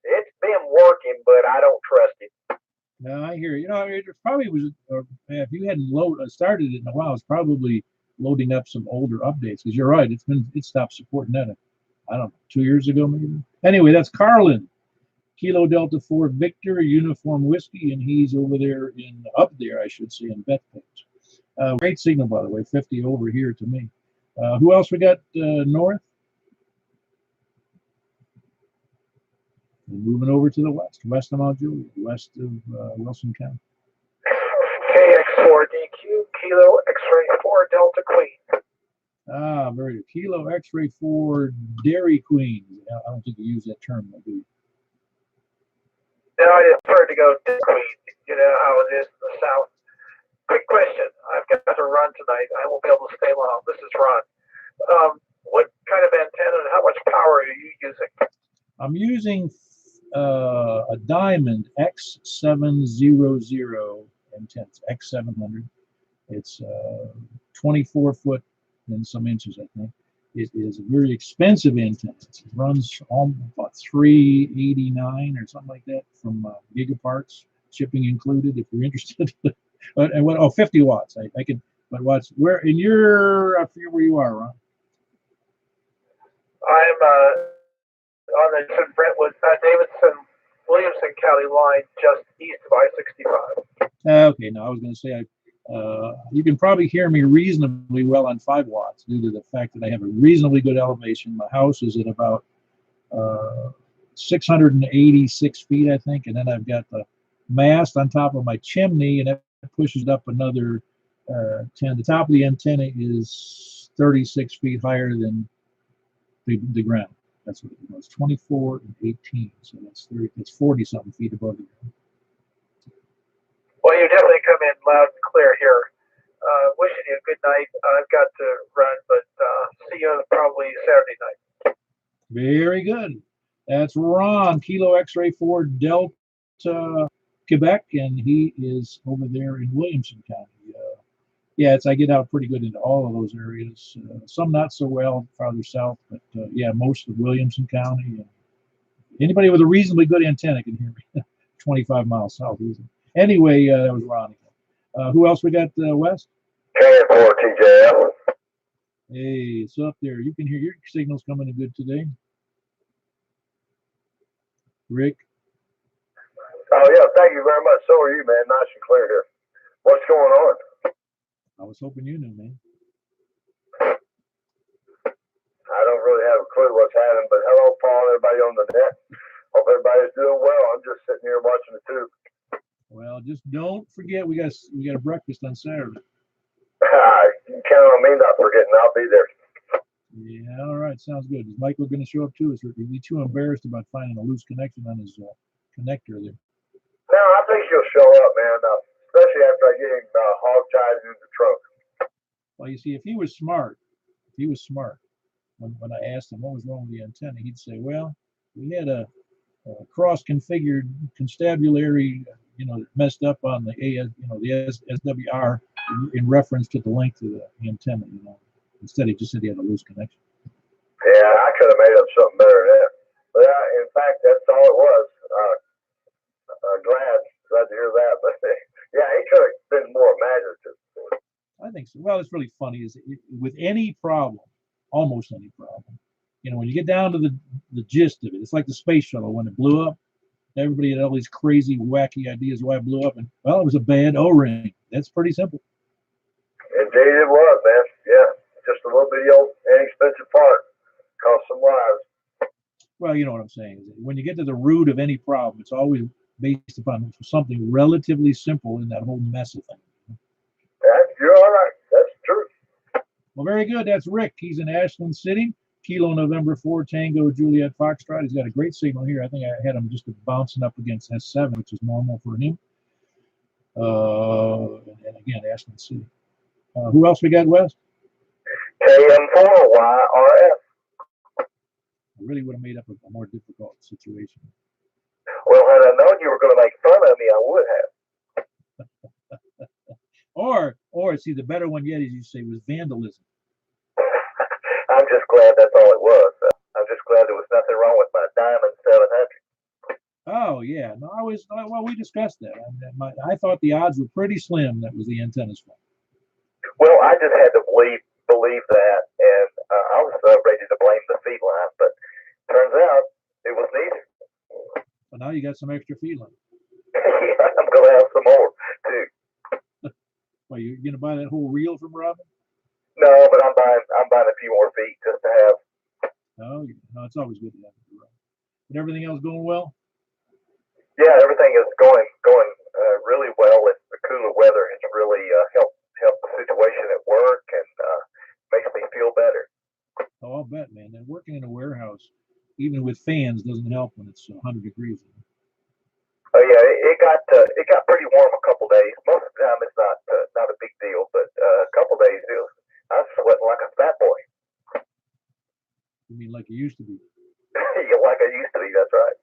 it's been working, but I don't trust it. No, I hear you. It probably was, if you hadn't started it in a while, it's probably loading up some older updates. Because you're right, it stopped supporting that. I don't know, 2 years ago maybe. Anyway, that's Carlin, Kilo Delta 4 Victor Uniform Whiskey, and he's over there up there, I should say, in Bethpage. Great signal, by the way, 50 over here to me. Who else we got north? And moving over to the west of Mount Juliet, west of Wilson County. KX4DQ, Kilo X-Ray 4 Delta Queen. Ah, very good. Kilo X-Ray 4 Dairy Queen. I don't think you use that term, do you? No, I prefer to go Dairy Queen. You know how it is in the South. Quick question. I've got to run tonight. I won't be able to stay long. This is Ron. What kind of antenna and how much power are you using? I'm using a Diamond X700 antenna, X700. It's 24 foot and some inches, I think. It is a very expensive antenna. It runs about $389 or something like that from Gigaparts, shipping included. If you're interested, and 50 watts. I can, but watts. Where in your? I forget where you are, Ron. I'm on the Brentwood, Davidson, Williamson County line, just east of I-65. Okay, no, I was going to say you can probably hear me reasonably well on 5 watts due to the fact that I have a reasonably good elevation. My house is at about 686 feet, I think, and then I've got the mast on top of my chimney, and that pushes it up another 10. The top of the antenna is 36 feet higher than the ground. That's what it was, 24 and 18, so that's 40 something feet above the ground. Well, you definitely come in loud and clear here. Wishing you a good night. I've got to run, but see you probably Saturday night. Very good. That's Ron, Kilo X-Ray 4 Delta, Quebec, and he is over there in Williamson County. I get out pretty good into all of those areas. Some not so well farther south, but most of Williamson County. Anybody with a reasonably good antenna can hear me. 25 miles south, easy. Anyway, that was Ron. Who else we got west? KX4 TJF. Hey, it's up there. You can hear your signals coming in good today. Rick? Oh, yeah, thank you very much. So are you, man. Nice and clear here. What's going on? I was hoping you knew, man. I don't really have a clue what's happening, but hello, Paul, everybody on the net. Hope everybody's doing well. I'm just sitting here watching the tube. Well, just don't forget we got a breakfast on Saturday. You count on me not forgetting. I'll be there. Yeah, all right, sounds good. Is Michael going to show up too? Is he too embarrassed about finding a loose connection on his connector there? No, I think he'll show up, man. Especially after I get him hog-tied in the trunk. Well, you see, if he was smart, when I asked him what was wrong with the antenna, he'd say, well, we had a cross-configured constabulary, messed up on the the SWR in reference to the length of the antenna. Instead he just said he had a loose connection. Yeah, I could have made up something better than that. But in fact, that's all it was. Glad to hear that. But yeah, he could have been more imaginative. I think so. Well, it's really funny is with any problem, almost any problem, when you get down to the gist of it, it's like the space shuttle when it blew up. Everybody had all these crazy, wacky ideas why it blew up, and well, it was a bad O-ring. That's pretty simple. Indeed, it was, man. Yeah, just a little bitty old inexpensive part cost some lives. Well, you know what I'm saying. When you get to the root of any problem, it's always based upon something relatively simple in that whole mess of things. You're all right. That's true. Well, very good. That's Rick. He's in Ashland City. Kilo November 4 Tango Juliet Foxtrot. He's got a great signal here. I think I had him just bouncing up against S7, which is normal for him. And again, Ashland City. Who else we got, Wes? KM4YRF. I really would have made up a more difficult situation. Well, had I known you were going to make fun of me, I would have. or see, the better one yet, as you say, was vandalism. I'm just glad that's all it was. I'm just glad there was nothing wrong with my Diamond 700. Oh yeah, no, well, we discussed that. I thought the odds were pretty slim that was the antenna's fault. Well, I just had to believe that, and I was ready to blame the feed line, but turns out it was neither. Well, now you got some extra feed line. Yeah, I'm gonna have some more too. Well, you're gonna buy that whole reel from Robin? No, but I'm buying a few more feet just to have. Oh, no, it's always good to have it. But everything else going well? Yeah, everything is going really well. The cooler weather has really helped the situation at work and makes me feel better. Oh, I'll bet, man. And working in a warehouse, even with fans, doesn't help when it's 100 degrees. Oh yeah, it got pretty warm a couple days. Most of the time, it's not a big deal, but a couple days I was sweating like a fat boy. You mean like you used to be? Yeah, like I used to be. That's right.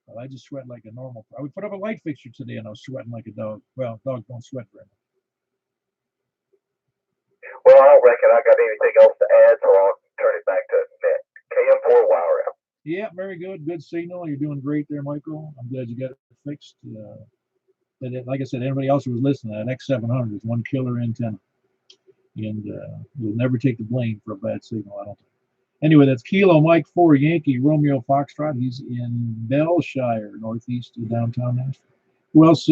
Well, I just sweat like a normal. I would put up a light fixture today, and I was sweating like a dog. Well, dogs don't sweat very much. Well, I don't reckon I got anything else to add, so I'll turn it back to Nick. KM4YRF. Yeah, very good. Good signal. You're doing great there, Michael. I'm glad you got it fixed. Like I said, everybody else who was listening, that X700 is one killer antenna. And we'll never take the blame for a bad signal, I don't think. Anyway, that's Kilo Mike 4 Yankee Romeo Foxtrot. He's in Bellshire, northeast of downtown Nashville. Who else?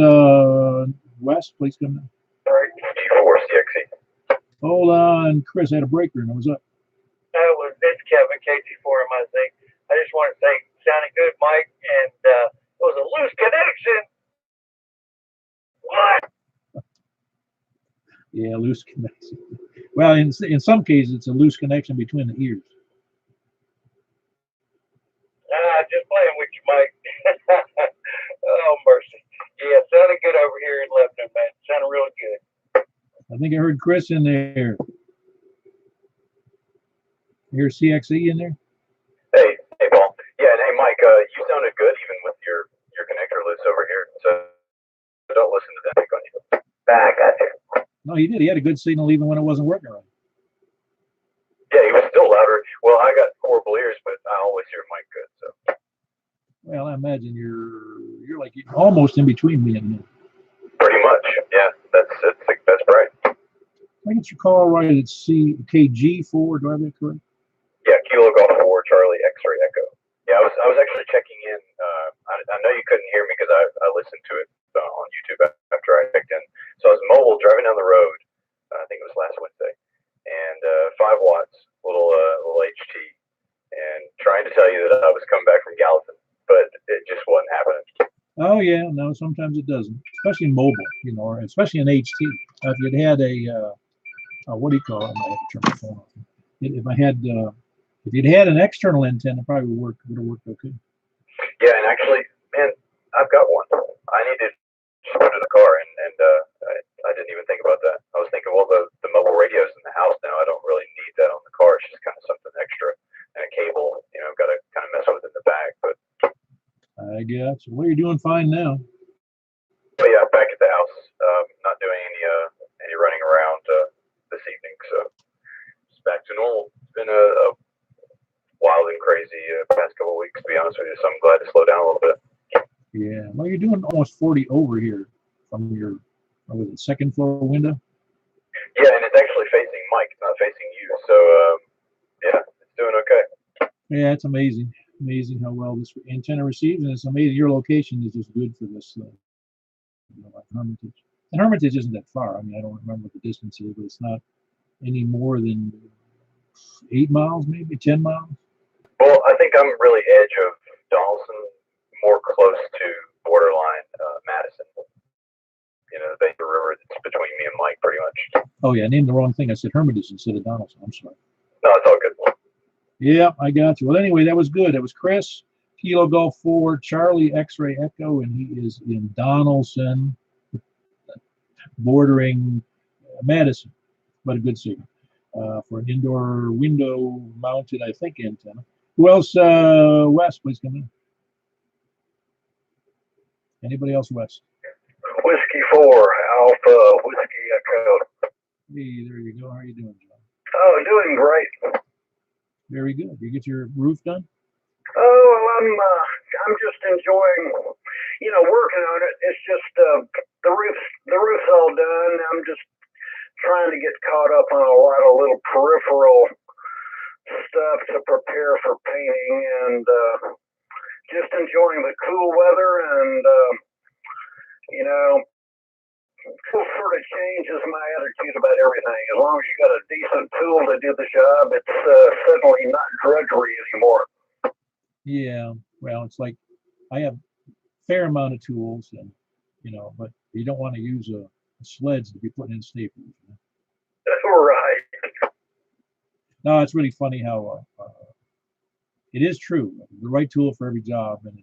Wes, please come in. G4 CXE. Hold on, Chris, I had a breaker. What's up? It's Kevin, KG4 MIZ. I just want to say, sounded good, Mike, and it was a loose connection. What? Yeah, loose connection. Well, in some cases, it's a loose connection between the ears. Just playing with you, Mike. Oh, mercy. Yeah, sounded good over here in Lebanon, man. Sounded really good. I think I heard Chris in there. You hear CXE in there? Hey, Paul. Yeah, and hey, Mike. You sounded good even with your connector loose over here. So don't listen to that pick on you. I got you. No, he did. He had a good signal even when it wasn't working right. Yeah, he was still louder. Well, I got horrible ears, but I always hear Mike good. So. Well, I imagine you're like almost in between me and him. Pretty much, yeah. That's right. I get your call right. It's KG4. Do I have that correct? Yeah, Kilo Golf 4 Charlie X-ray Echo. Yeah, I was actually checking in. I know you couldn't hear me because I listened to it on YouTube after I checked in. So I was mobile driving down the road. I think it was last Wednesday, and 5 watts, little HT, and trying to tell you that I was coming back from Gallatin, but it just wasn't happening. Oh yeah, no. Sometimes it doesn't, especially mobile, or especially in HT. If you'd had a what do you call it? I have to turn my phone off. if I had if you'd had an external antenna, it probably would have worked okay. Yeah, and actually, man, I've got one. I need to put it in the car, and I didn't even think about that. I was thinking, well, the mobile radio's in the house now. I don't really need that on the car. It's just kind of something extra, and a cable. You know, got to kind of mess with in the back. But I guess. Well, you're doing fine now. yeah, back at the house. Not doing any running around this evening, so it's back to normal. It's been a wild and crazy past couple of weeks, to be honest with you. So I'm glad to slow down a little bit. Yeah. Well, you're doing almost 40 over here from your second floor window. Yeah, and it's actually facing Mike, not facing you. So yeah, it's doing okay. Yeah, it's amazing. Amazing how well this antenna receives, and it's amazing your location is just good for this. Like Hermitage. And Hermitage isn't that far. I mean, I don't remember the distance here, but it's not any more than 8 miles, maybe 10 miles. Well, I think I'm really edge of Donaldson, more close to borderline Madison. You know, the Baker River that's between me and Mike, pretty much. Oh yeah, I named the wrong thing. I said Hermitage instead of Donaldson. I'm sorry. No, it's all good. Yeah, I got you. Well, anyway, that was good. That was Chris, Kilo Golf 4, Charlie X-Ray Echo, and he is in Donaldson, bordering Madison. But a good signal for an indoor window-mounted, I think, antenna. Who else? Wes, please come in. Anybody else, Wes? Whiskey 4, Alpha, Whiskey Echo. Hey, there you go. How are you doing, John? Oh, doing great. Very good. You get your roof done? Oh, well, I'm just enjoying, working on it. It's just the roof's all done. I'm just trying to get caught up on a lot of little peripheral stuff to prepare for painting, and just enjoying the cool weather, and cool sort of changes my attitude about everything. As long as you got a decent tool to do the job, it's suddenly not drudgery anymore. Yeah. Well, it's like I have a fair amount of tools, and but you don't want to use a sleds to be putting in staples. Right. No, it's really funny how it is true. The right tool for every job, and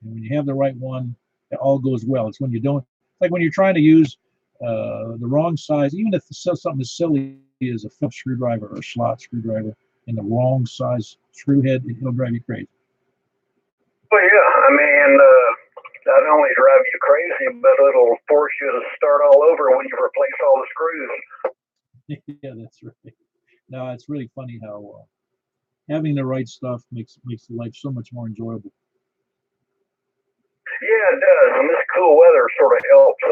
when you have the right one, it all goes well. It's when you don't, like when you're trying to use the wrong size, even if it's something as silly as a Phillips screwdriver or a slot screwdriver in the wrong size screw head, it'll drive you crazy. Well, yeah, I mean, not only drive you crazy, but it'll force you to start all over when you replace all the screws. Yeah, that's right. No, it's really funny how having the right stuff makes life so much more enjoyable. Yeah, it does, and this cool weather sort of helps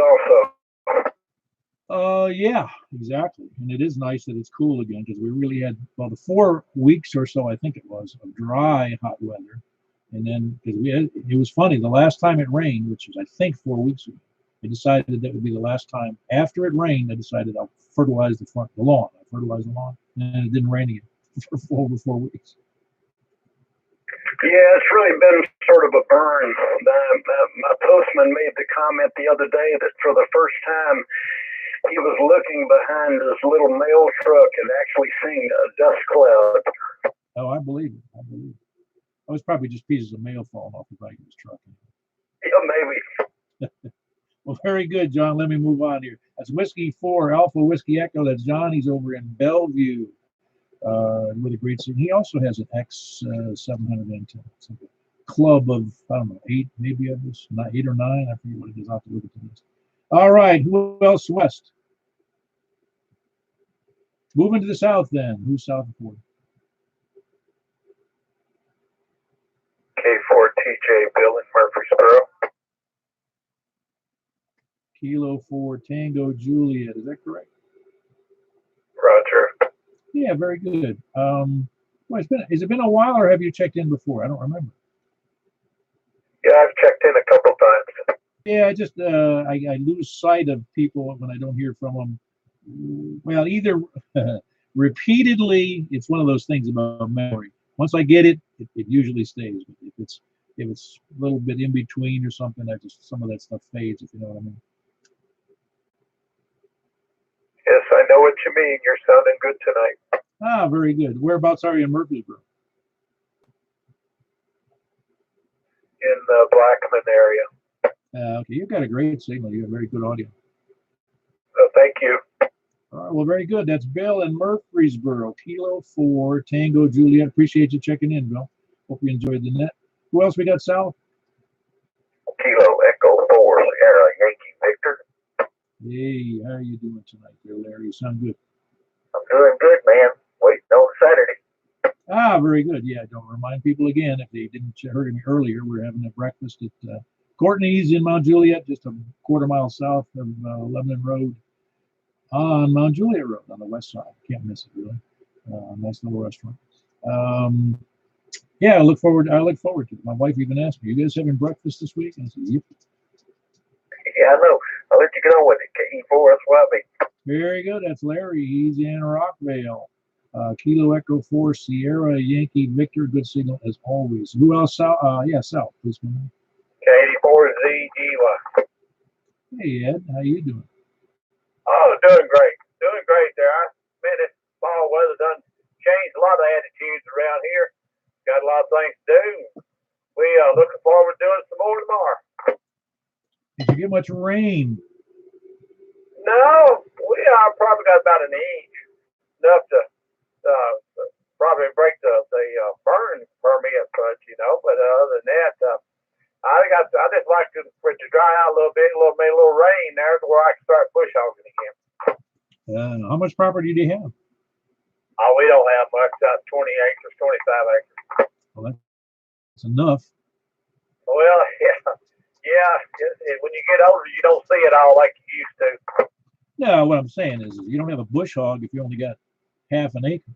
also. Yeah, exactly. And it is nice that it's cool again, because we really had, well, the 4 weeks or so, I think it was, of dry, hot weather. And then, because it was funny, the last time it rained, which was, I think, 4 weeks ago, I decided that would be the last time. After it rained, I decided I'll fertilize the lawn. I fertilized the lawn, and it didn't rain again for over 4 weeks. Yeah, it's really been sort of a burn. My postman made the comment the other day that for the first time, he was looking behind his little mail truck and actually seeing a dust cloud. Oh, I believe it. I believe it. It was probably just pieces of mail falling off the back of his truck. Yeah, maybe. Well, very good, John. Let me move on here. That's Whiskey 4, Alpha Whiskey Echo. That's John. He's over in Bellevue with a great signal. He also has an X700 antenna. It's like a club of, I don't know, 8 maybe of this, not 8 or 9. I forget what it is. I'll have to look at the list. All right. Who else west? Moving to the south then. Who's south of 40? K4 TJ Bill in Murfreesboro. Kilo 4 Tango Juliet. Is that correct? Roger. Yeah, very good. Well, has it been a while, or have you checked in before? I don't remember. Yeah, I've checked in a couple times. Yeah, I just I lose sight of people when I don't hear from them. Well, either repeatedly, it's one of those things about memory. Once I get it, it usually stays. But if it's a little bit in between or something, some of that stuff fades, if you know what I mean. Yes, I know what you mean. You're sounding good tonight. Ah, very good. Whereabouts are you in Murfreesboro? in the Blackman area. Okay, you've got a great signal. You have very good audio. Thank you. All right, well, very good. That's Bill in Murfreesboro, Kilo 4, Tango Juliet. Appreciate you checking in, Bill. Hope you enjoyed the net. Who else we got, Sal? Kilo Echo 4 Sierra Yankee Victor. Hey, how are you doing tonight there, Larry? You sound good. I'm doing good, man. Waiting on Saturday. Ah, very good. Yeah, don't remind people again, if they didn't heard me earlier, we're having a breakfast at Courtney's in Mount Juliet, just a quarter mile south of Lebanon Road on Mount Juliet Road on the west side. Can't miss it, really. Nice little restaurant. Yeah, I look forward to it. My wife even asked me, "You guys having breakfast this week?" And I said, "Yep." Yeah, I know. I'll let you get on with it. KE4 SYB. Very good. That's Larry. He's in Rockvale. Kilo Echo 4 Sierra Yankee Victor. Good signal as always. Who else? Yeah, South. Please come in. K84ZGY. Hey, Ed. How you doing? Oh, doing great. Doing great there. I mean, this fall weather done changed a lot of attitudes around here. Got a lot of things to do. We are looking forward to doing some more tomorrow. Did you get much rain? No, we probably got about an inch. Enough to probably break the burn permit, but But other than that, I just like for it to dry out a little bit, maybe a little rain there, to where I can start bush hogging again. How much property do you have? Oh, we don't have much. 20 acres, 25 acres. Well, that's enough. Well, yeah. When you get older, you don't see it all like you used to. No, what I'm saying is you don't have a bush hog if you only got half an acre.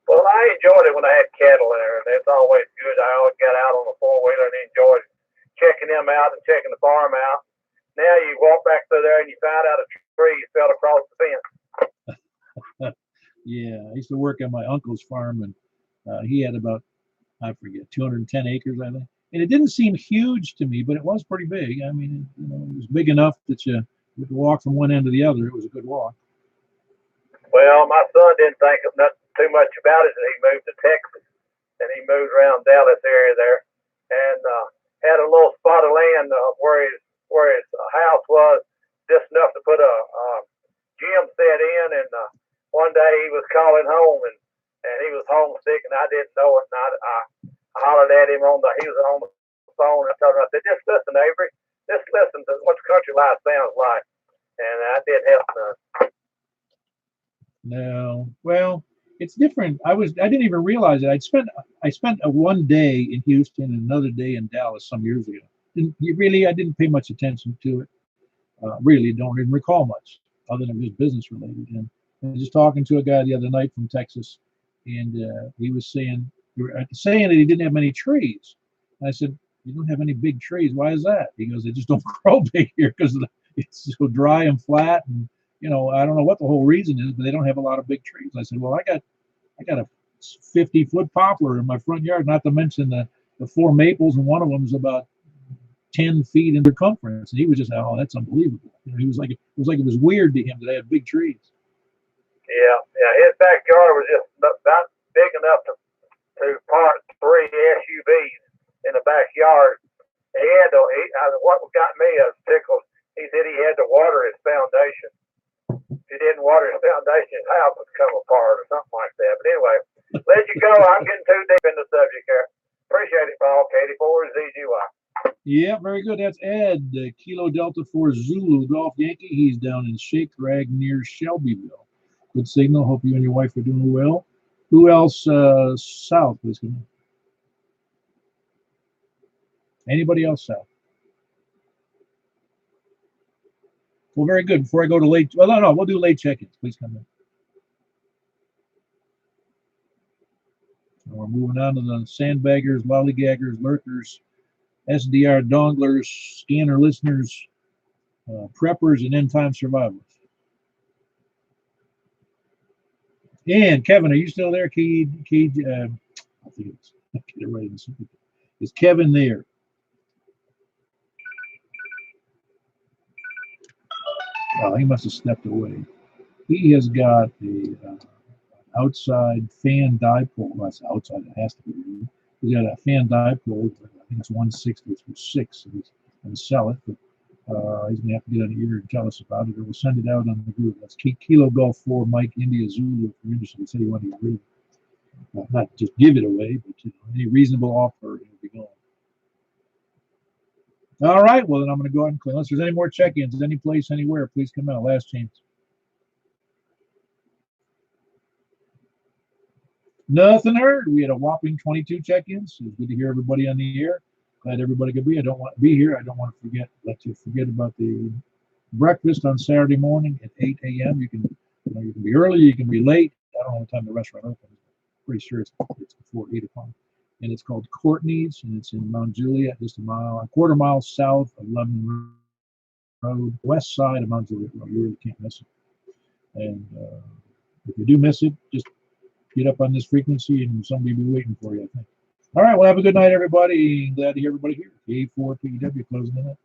Well, I enjoyed it when I had cattle there, and it's always good. I always got out on the four-wheeler and enjoyed checking them out and checking the farm out. Now you walk back through there and you find out a tree fell across the fence. Yeah, I used to work on my uncle's farm, and he had about, I forget, 210 acres, I think. And it didn't seem huge to me, but it was pretty big. I mean, it was big enough that you could walk from one end to the other. It was a good walk. Well, my son didn't think of nothing too much about it, and he moved to Texas, and he moved around Dallas area there, and had a little spot of land where his house was, just enough to put a gym set in. And one day he was calling home, and he was homesick, and I didn't know it. And I hollered at him he was on the phone. I told him, I said, just listen, Avery, just listen to what the country life sounds like. And I didn't help none. No, well, it's different. I didn't even realize it. I spent a one day in Houston and another day in Dallas some years ago. I didn't pay much attention to it. Really, don't even recall much other than just business related. And I was just talking to a guy the other night from Texas, and he was saying that he didn't have many trees. And I said, "You don't have any big trees. Why is that?" He goes, "They just don't grow big here because it's so dry and flat, and I don't know what the whole reason is, but they don't have a lot of big trees." I said, "Well, I got a 50-foot poplar in my front yard, not to mention the four maples, and one of them is about 10 feet in circumference." And he was just, "Oh, that's unbelievable." He was like, it was weird to him that they had big trees. Yeah. His backyard was just about big enough to park 3 SUVs in the backyard. What got me tickled, he said he had to water his foundation. If he didn't water his foundation, his house would come apart or something like that. But anyway, let you go. I'm getting too deep in the subject here. Appreciate it, Paul. KD4 ZGY. Yeah, very good. That's Ed, Kilo Delta 4 Zulu Golf Yankee. He's down in Shake Rag near Shelbyville. Good signal. Hope you and your wife are doing well. Who else south? Please come in. Anybody else south? Well, very good. Before I go to late, well, no, we'll do late check-ins. Please come in. And we're moving on to the sandbaggers, lollygaggers, lurkers, SDR donglers, scanner listeners, preppers, and end-time survivors. And Kevin, are you still there? I think it's, get it right. Is Kevin there? Oh, he must have stepped away. He has got a outside fan dipole. Well, that's outside. It has to be. He's got a fan dipole. I think it's 160 through 6. So he's going to sell it, but he's going to have to get on the ear and tell us about it, or we'll send it out on the group. That's Kilo Golf 4 Mike India Zulu. If you're interested, say you want to get rid of it. Not just give it away, but any reasonable offer, it'll be going. All right, well, then I'm going to go ahead and clean. Unless there's any more check-ins, any place, anywhere, please come out. Last chance. Nothing heard. We had a whopping 22 check-ins. It was good to hear everybody on the air. Glad everybody could be. I don't want to be here. I don't want to let you forget about the breakfast on Saturday morning at 8 a.m. You can be early, you can be late. I don't know what time the restaurant opens. Pretty sure it's before 8 o'clock. And it's called Courtney's, and it's in Mount Juliet, just a quarter mile south of Lebanon Road, west side of Mount Juliet Road. You really can't miss it. And if you do miss it, just get up on this frequency and somebody will be waiting for you, I think. All right, well, have a good night, everybody. Glad to hear everybody here. K4PW closing the net.